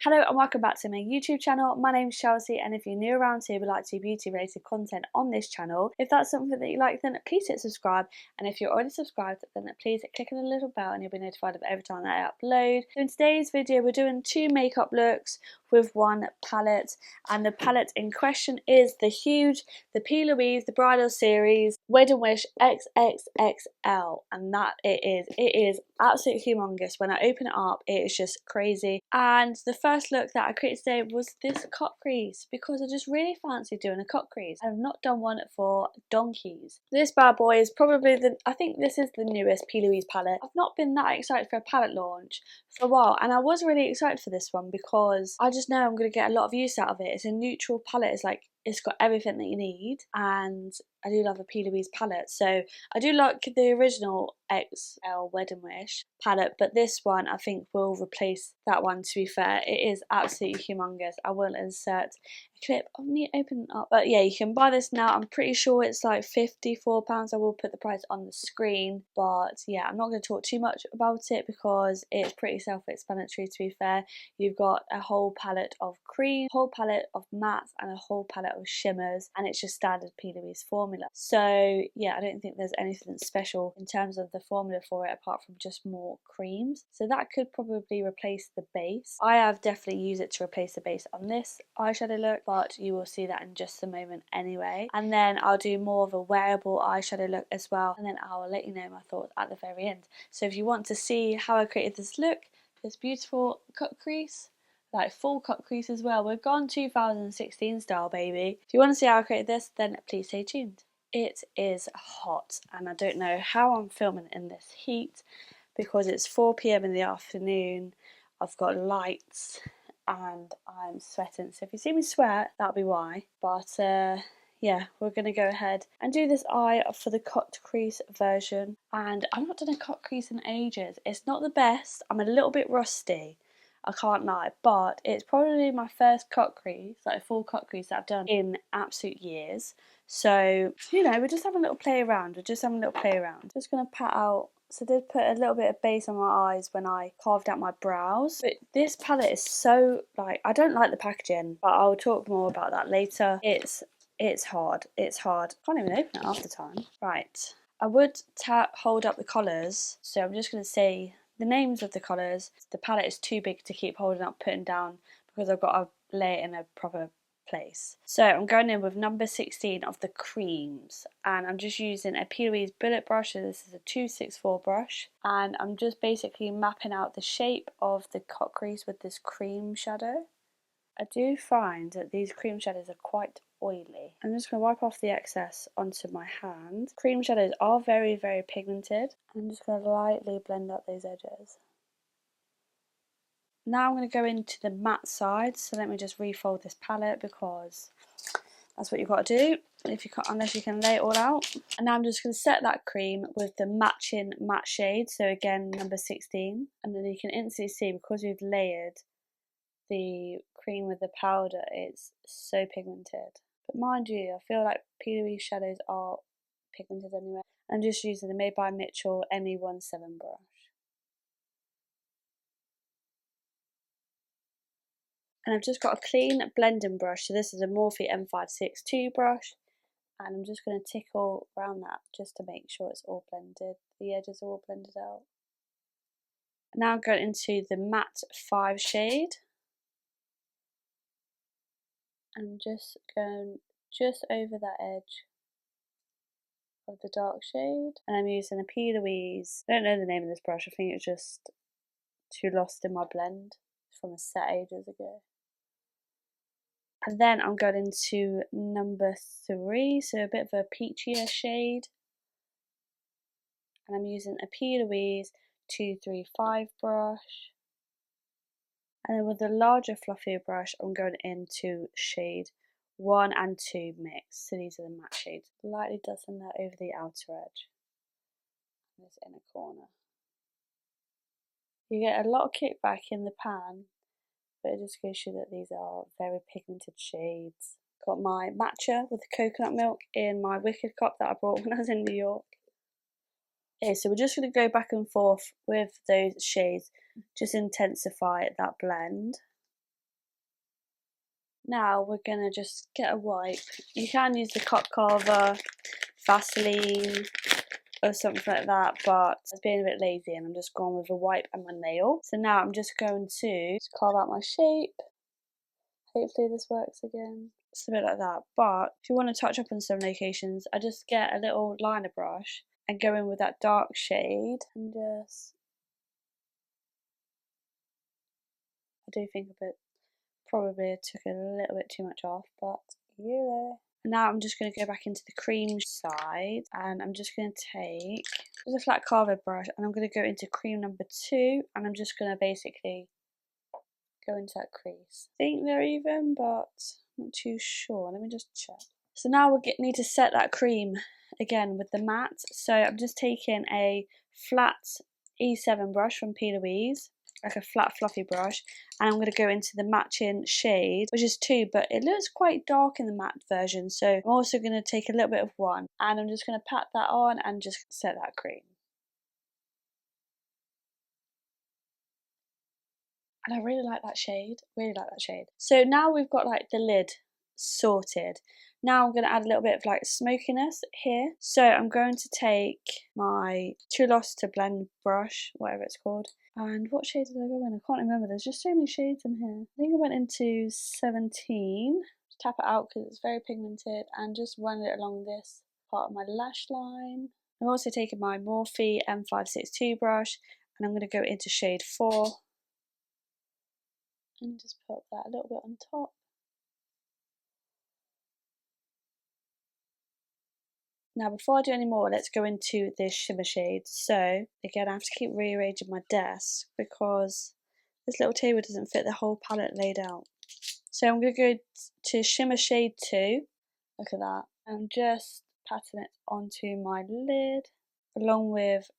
Hello and welcome back to my YouTube channel. My name's Chelsea, and if you're new around here would like to do beauty related content on this channel, if that's something that you like, then please hit subscribe, and if you're already subscribed, then please click on the little bell and you'll be notified of every time that I upload. So in today's video we're doing 2 makeup looks with 1 palette, and the palette in question is the P.Louise, the Bridal Series Wedding Wish XXXL, and that it is absolutely humongous. When I open it up, it is just crazy. And the first look that I created today was this cut crease, because I just really fancy doing a cut crease. I've not done one for donkeys. This bad boy is probably I think this is the newest P.Louise palette. I've not been that excited for a palette launch for a while, and I was really excited for this one because I just know I'm going to get a lot of use out of it. It's a neutral palette. It's got everything that you need, and I do love a P.Louise palette. So I do like the original XL Wedding Wish palette, but this one I think will replace that one, to be fair. It is absolutely humongous. I will insert a clip of me opening up. But yeah, you can buy this now. I'm pretty sure it's like £54. I will put the price on the screen. But yeah, I'm not going to talk too much about it because it's pretty self-explanatory, to be fair. You've got a whole palette of cream, a whole palette of mattes, and a whole palette of shimmers, and it's just standard P.Louise formula. So yeah, I don't think there's anything special in terms of the formula for it apart from just more creams. So that could probably replace the base. I have definitely used it to replace the base on this eyeshadow look, but you will see that in just a moment anyway. And then I'll do more of a wearable eyeshadow look as well, and then I will let you know my thoughts at the very end. So if you want to see how I created this look, this beautiful cut crease, like full cut crease as well, we've gone 2016 style, baby. If you want to see how I created this, then please stay tuned. It is hot, and I don't know how I'm filming in this heat because it's 4 PM in the afternoon. I've got lights and I'm sweating, so if you see me sweat, that'll be why. But yeah, we're going to go ahead and do this eye for the cut crease version. And I've not done a cut crease in ages. It's not the best. I'm a little bit rusty, I can't lie, but it's probably my first cut crease, like a full cut crease that I've done in absolute years. So, you know, we're just having a little play around. Just going to pat out. So I did put a little bit of base on my eyes when I carved out my brows. But this palette is so, like, I don't like the packaging, but I'll talk more about that later. It's hard. It's hard. Can't even open it half the time. Right. I would hold up the colours, so I'm just going to say the names of the colours. The palette is too big to keep holding up, putting down, because I've got to lay it in a proper place. So I'm going in with number 16 of the creams, and I'm just using a P.Louise bullet brush. So this is a 264 brush, and I'm just basically mapping out the shape of the cut crease with this cream shadow. I do find that these cream shadows are quite oily. I'm just going to wipe off the excess onto my hand. Cream shadows are very, very pigmented. I'm just going to lightly blend out those edges. Now I'm going to go into the matte side, so let me just refold this palette because that's what you've got to do if you can't, unless you can lay it all out. And now I'm just going to set that cream with the matching matte shade, so again number 16, and then you can instantly see, because we've layered the cream with the powder, it's so pigmented. But mind you, I feel like P.Louise shadows are pigmented anyway. I'm just using the Made by Mitchell ME17 brush. And I've just got a clean blending brush, so this is a Morphe M562 brush, and I'm just going to tickle around that just to make sure it's all blended, the edges are all blended out. Now I'm going into the matte 5 shade, and I'm just going just over that edge of the dark shade, and I'm using a P.Louise. I don't know the name of this brush, I think it's just too lost in my blend from a set ages ago. And then I'm going into number 3, so a bit of a peachier shade, and I'm using a P.Louise 235 brush, and then with a larger fluffier brush I'm going into shade 1 and 2 mix. So these are the matte shades. Lightly dusting that over the outer edge, this inner corner. You get a lot of kickback in the pan, but it just goes to show that these are very pigmented shades. Got my matcha with the coconut milk in my Wicked cup that I brought when I was in New York. Okay, so we're just going to go back and forth with those shades, just intensify that blend. Now we're gonna just get a wipe. You can use the cot carver, Vaseline, or something like that, but I was being a bit lazy and I'm just going with a wipe and my nail. So now I'm just going to carve out my shape. Hopefully this works again. It's a bit like that, but if you want to touch up on some locations, I just get a little liner brush and go in with that dark shade and just, I do think a bit, probably took a little bit too much off, but yeah. Now I'm just going to go back into the cream side and I'm just going to take just a flat carver brush and I'm going to go into cream number 2 and I'm just going to basically go into that crease. I think they're even, but I'm not too sure. Let me just check. So now we need to set that cream again with the matte. So I'm just taking a flat E7 brush from P.Louise, like a flat fluffy brush, and I'm going to go into the matching shade, which is 2, but it looks quite dark in the matte version, so I'm also going to take a little bit of 1 and I'm just going to pat that on and just set that cream. And I really like that shade, really like that shade. So now we've got like the lid sorted. Now I'm going to add a little bit of like smokiness here. So I'm going to take my Too Lost to Blend brush, whatever it's called. And what shade did I go in? I can't remember, there's just so many shades in here. I think I went into 17. Just tap it out because it's very pigmented and just run it along this part of my lash line. I'm also taking my Morphe M562 brush and I'm going to go into shade 4. And just put that a little bit on top. Now before I do any more, let's go into this shimmer shade. So again, I have to keep rearranging my desk because this little table doesn't fit the whole palette laid out. So I'm going to go to shimmer shade 2. Look at that. I'm just patting it onto my lid along with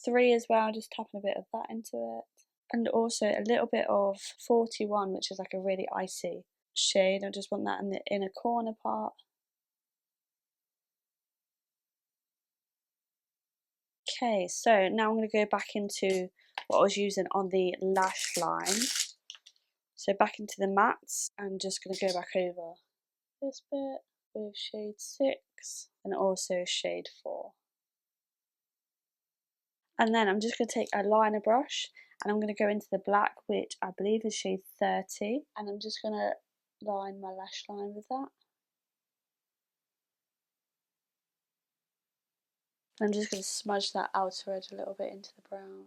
3 as well, just tapping a bit of that into it. And also a little bit of 41, which is like a really icy shade. I just want that in the inner corner part. Okay, so now I'm going to go back into what I was using on the lash line. So back into the mattes. I'm just going to go back over this bit with shade 6 and also shade 4. And then I'm just going to take a liner brush and I'm going to go into the black, which I believe is shade 30. And I'm just going to line my lash line with that. I'm just going to smudge that outer edge a little bit into the brown.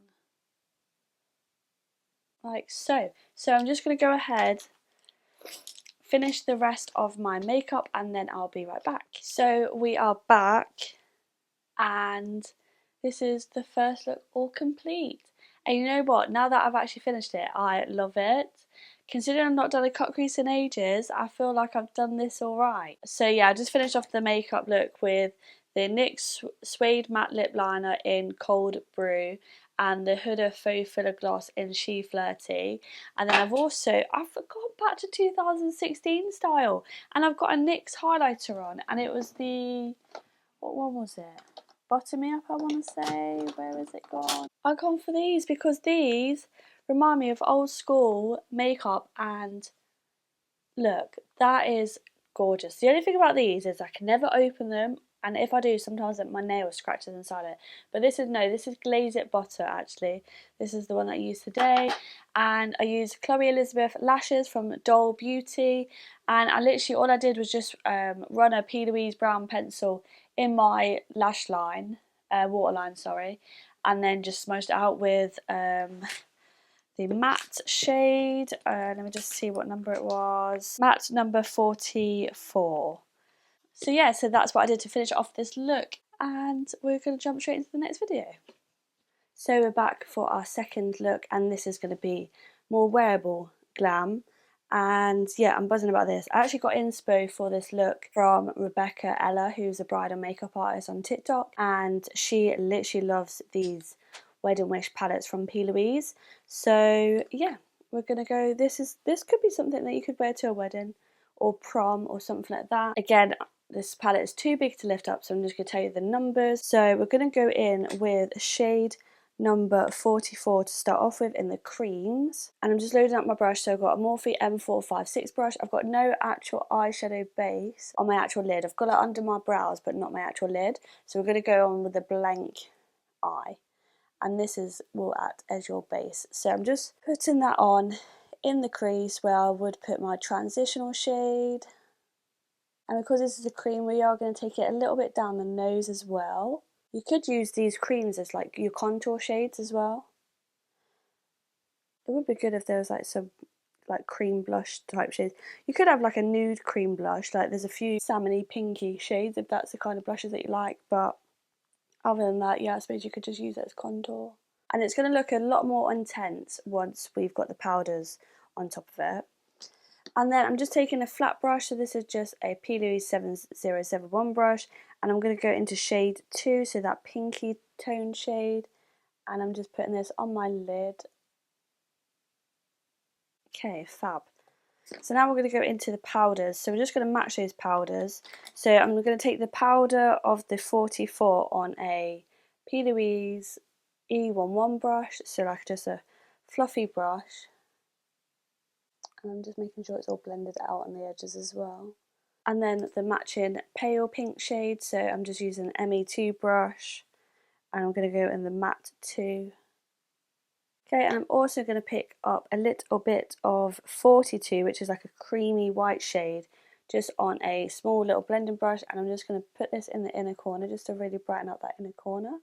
Like so. So I'm just going to go ahead, finish the rest of my makeup and then I'll be right back. So we are back and this is the first look all complete. And you know what, now that I've actually finished it, I love it. Considering I've not done a cut crease in ages, I feel like I've done this alright. So yeah, I just finished off the makeup look with the NYX Suede Matte Lip Liner in Cold Brew and the Huda Faux Filler Gloss in She Flirty. And then I've gone back to 2016 style and I've got a NYX highlighter on and it was the, what one was it? Butter Me Up, I want to say. Where is it gone? I've gone for these because these remind me of old school makeup and look, that is gorgeous. The only thing about these is I can never open them and if I do, sometimes my nail scratches inside it. But this is Glaze It Butter actually. This is the one that I used today. And I used Chloe Elizabeth lashes from Doll Beauty. And I literally, all I did was just run a P.Louise brown pencil in my lash line, waterline, sorry. And then just smudged it out with the matte shade. Let me just see what number it was. Matte number 44. So yeah, so that's what I did to finish off this look and we're going to jump straight into the next video. So we're back for our second look and this is going to be more wearable glam. And yeah, I'm buzzing about this. I actually got inspo for this look from Rebecca Ella, who's a bridal makeup artist on TikTok, and she literally loves these Wedding Wish palettes from P.Louise. So yeah, we're gonna go. This could be something that you could wear to a wedding or prom or something like that. Again, this palette is too big to lift up, so I'm just gonna tell you the numbers. So we're gonna go in with shade number 44 to start off with in the creams, and I'm just loading up my brush. So I've got a Morphe M456 brush. I've got no actual eyeshadow base on my actual lid. I've got it under my brows but not my actual lid, so we're going to go on with a blank eye, and this will act as your base. So I'm just putting that on in the crease where I would put my transitional shade, and because this is a cream, we are going to take it a little bit down the nose as well. You could use these creams as like your contour shades as well. It would be good if there was like some like cream blush type shades. You could have like a nude cream blush, like there's a few salmony pinky shades if that's the kind of blushes that you like, but other than that, yeah, I suppose you could just use it as contour. And it's going to look a lot more intense once we've got the powders on top of it. And then I'm just taking a flat brush, so this is just a P.Louise 7071 brush, and I'm going to go into shade 2, so that pinky tone shade, and I'm just putting this on my lid. Okay, fab. So now we're going to go into the powders, so we're just going to match those powders. So I'm going to take the powder of the 44 on a P.Louise E11 brush, so like just a fluffy brush. And I'm just making sure it's all blended out on the edges as well. And then the matching pale pink shade, so I'm just using an ME2 brush, and I'm going to go in the matte 2. Okay, and I'm also going to pick up a little bit of 42, which is like a creamy white shade, just on a small little blending brush, and I'm just going to put this in the inner corner just to really brighten up that inner corner.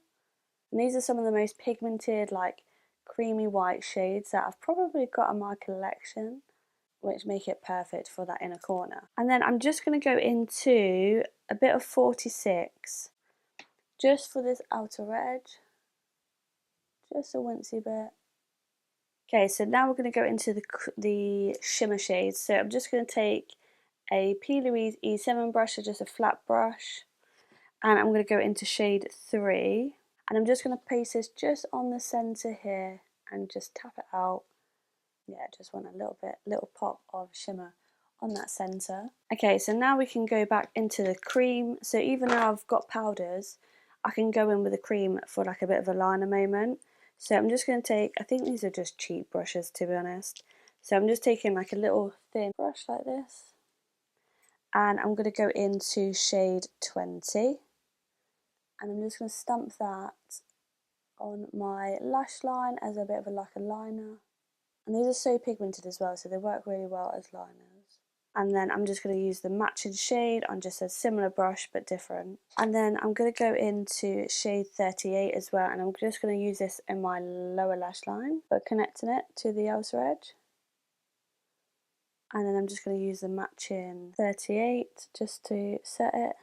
And these are some of the most pigmented, like creamy white shades that I've probably got in my collection, which make it perfect for that inner corner. And then I'm just going to go into a bit of 46 just for this outer edge, just a wincy bit. Okay, so now we're going to go into the shimmer shades. So I'm just going to take a P.Louise E7 brush, so just a flat brush, and I'm going to go into shade 3, and I'm just going to place this just on the centre here and just tap it out. Yeah, just want a little pop of shimmer on that centre. Okay, so now we can go back into the cream. So even though I've got powders, I can go in with the cream for like a bit of a liner moment. So I'm just going to take, I think these are just cheap brushes to be honest. So I'm just taking like a little thin brush like this, and I'm going to go into shade 20, and I'm just going to stamp that on my lash line as a bit of like a liner. And these are so pigmented as well, so they work really well as liners. And then I'm just going to use the matching shade on just a similar brush but different. And then I'm going to go into shade 38 as well, and I'm just going to use this in my lower lash line, but connecting it to the outer edge. And then I'm just going to use the matching 38 just to set it.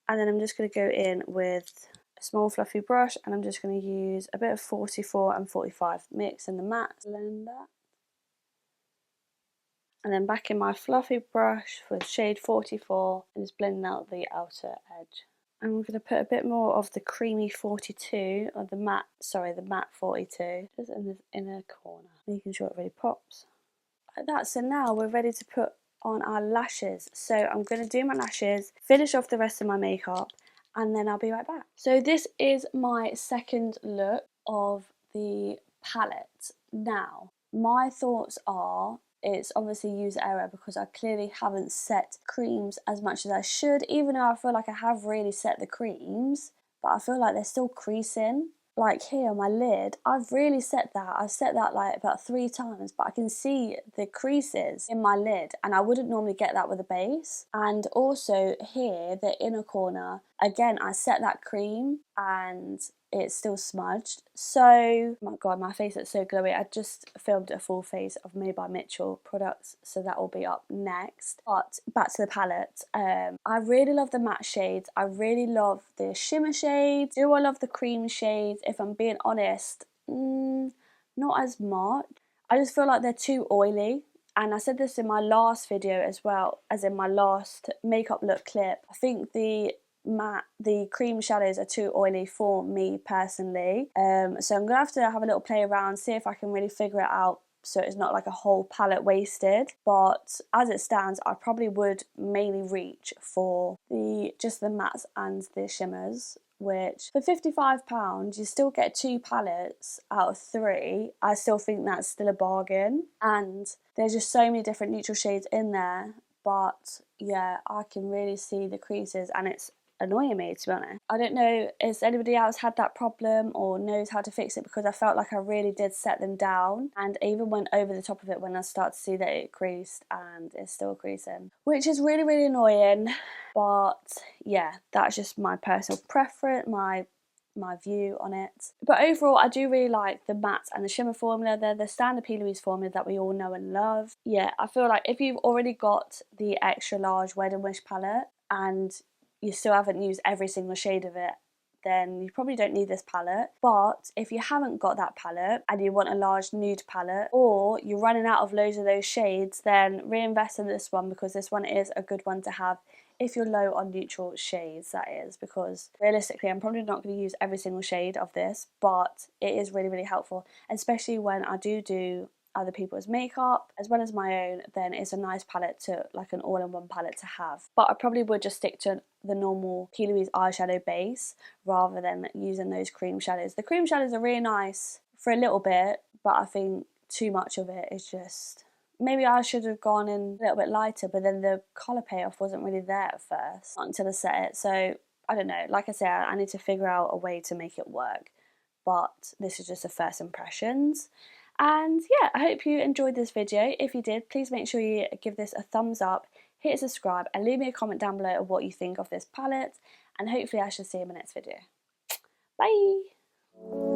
And then I'm just going to go in with a small fluffy brush, and I'm just going to use a bit of 44 and 45, mix in the matte, blend that. And then back in my fluffy brush with shade 44 and just blending out the outer edge. And we're going to put a bit more of the creamy 42, or the matte 42, just in this inner corner, making sure it really pops. Like that. So now we're ready to put on our lashes. So I'm going to do my lashes, finish off the rest of my makeup, and then I'll be right back. So this is my second look of the palette. Now, my thoughts are, it's obviously user error because I clearly haven't set creams as much as I should, even though I feel like I have really set the creams, but I feel like they're still creasing. Like here on my lid, I've really set that. I've set that like about 3 times, but I can see the creases in my lid, and I wouldn't normally get that with a base. And also here, the inner corner, again, I set that cream and it's still smudged. So, oh my god, my face looks so glowy. I just filmed a full face of Made by Mitchell products, so that will be up next. But back to the palette. I really love the matte shades. I really love the shimmer shades. Do I love the cream shades? If I'm being honest, not as much. I just feel like they're too oily. And I said this in my last video as well, as in my last makeup look clip. I think the cream shadows are too oily for me personally, so I'm gonna have to have a little play around, see if I can really figure it out so it's not like a whole palette wasted. But as it stands, I probably would mainly reach for just the mattes and the shimmers. which for £55 you still get 2 palettes out of 3. I still think that's still a bargain, and there's just so many different neutral shades in there. But yeah, I can really see the creases, and it's annoying me, to be honest. I don't know if anybody else had that problem or knows how to fix it, because I felt like I really did set them down, and I even went over the top of it when I started to see that it creased, and it's still creasing, which is really, really annoying. But yeah, that's just my personal preference, my view on it. But overall, I do really like the matte and the shimmer formula. They're the standard P.Louise formula that we all know and love. Yeah, I feel like if you've already got the extra large Wedding Wish palette and you still haven't used every single shade of it, then you probably don't need this palette. But if you haven't got that palette and you want a large nude palette, or you're running out of loads of those shades, then reinvest in this one, because this one is a good one to have if you're low on neutral shades, that is, because realistically I'm probably not going to use every single shade of this, but it is really, really helpful, especially when I do other people's makeup as well as my own. Then it's a nice palette to, like an all-in-one palette to have. But I probably would just stick to the normal P.Louise eyeshadow base rather than using those cream shadows. The cream shadows are really nice for a little bit, but I think too much of it is just... Maybe I should have gone in a little bit lighter, but then the colour payoff wasn't really there at first, not until I set it. So I don't know, like I said, I need to figure out a way to make it work. But this is just the first impressions. And yeah, I hope you enjoyed this video. If you did, please make sure you give this a thumbs up, hit subscribe, and leave me a comment down below of what you think of this palette. And hopefully I shall see you in my next video. Bye!